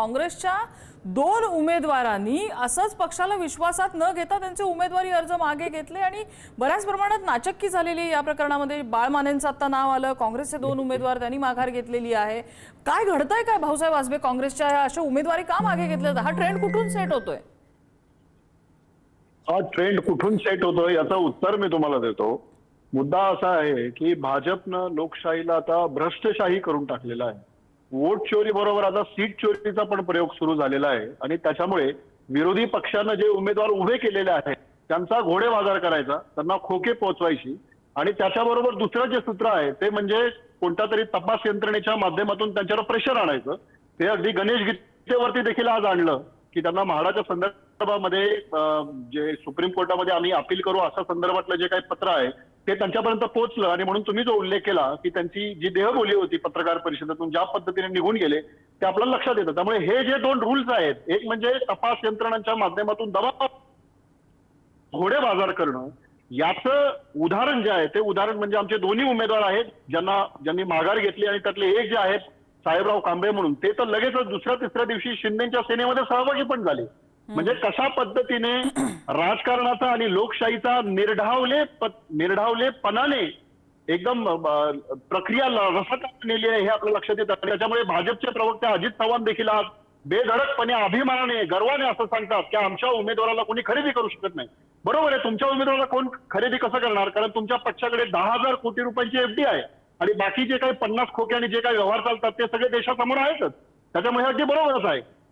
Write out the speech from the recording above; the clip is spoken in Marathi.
काँग्रेसच्या 2 उमेदवारांनी असंच पक्षाला विश्वासात न घेता त्यांचे उमेदवारी अर्ज मागे घेतले आणि बऱ्याच प्रमाणात नाचक्की झालेली या प्रकरणामध्ये. बाळमानेंचं आता नाव आलं, काँग्रेसचे 2 उमेदवार त्यांनी माघार घेतलेली आहे. काय घडतंय काय भाऊसाहेब वाजबे, काँग्रेसच्या अशा उमेदवारी का मागे घेतल्यात? हा ट्रेंड कुठून सेट होतोय? हा ट्रेंड कुठून सेट होतोय याचं उत्तर मी तुम्हाला देतो. मुद्दा असा आहे की भाजपनं लोकशाहीला आता भ्रष्टशाही करून टाकलेला आहे. वोट चोरी बरोबर आता सीट चोरीचा पण प्रयोग सुरू झालेला आहे आणि त्याच्यामुळे विरोधी पक्षानं जे उमेदवार उभे केलेले आहेत त्यांचा घोडेबाजार करायचा, त्यांना खोके पोचवायची आणि त्याच्याबरोबर दुसरं जे सूत्र आहे ते म्हणजे कोणत्या तरी तपास यंत्रणेच्या माध्यमातून त्यांच्यावर प्रेशर आणायचं. ते अगदी गणेश गीतेवरती देखील आज आणलं की त्यांना म्हाडाच्या संदर्भामध्ये जे सुप्रीम कोर्टामध्ये आम्ही अपील करू अशा संदर्भातलं जे काही पत्र आहे ते त्यांच्यापर्यंत पोहोचलं आणि म्हणून तुम्ही जो उल्लेख केला की त्यांची जी देहबोली होती पत्रकार परिषदेतून ज्या पद्धतीने निघून गेले ते आपल्याला लक्षात येतं. त्यामुळे हे जे 2 रूल्स आहेत, एक म्हणजे तपास यंत्रणांच्या माध्यमातून दबाव घोडेबाजार करणं, याचं उदाहरण जे आहे ते उदाहरण म्हणजे आमचे दोन्ही उमेदवार आहेत ज्यांनी माघार घेतली आणि त्यातले एक जे आहेत साहेबराव कांबळे म्हणून, ते तर लगेचच दुसऱ्या तिसऱ्या दिवशी शिंदेच्या सेनेमध्ये सहभागी पण झाले. म्हणजे कशा पद्धतीने राजकारणाचा आणि लोकशाहीचा निर्ढावलेपणाने एकदम प्रक्रिया रसात नेली आहे हे आपल्या लक्षात येतं. त्याच्यामुळे भाजपचे प्रवक्ते अजित चव्हाण देखील आज बेधडकपणे अभिमानाने गर्वाने असं सांगतात की आमच्या उमेदवाराला कोणी खरेदी करू शकत नाही. बरोबर आहे, तुमच्या उमेदवाराला कोण खरेदी कसं करणार, कारण तुमच्या पक्षाकडे 10,000 कोटी रुपयांची एफडी आहे आणि बाकी जे काही 50 खोके आणि जे काही व्यवहार चालतात ते सगळे देशासमोर आहेतच. त्याच्यामुळे अगदी बरोबरच आहे.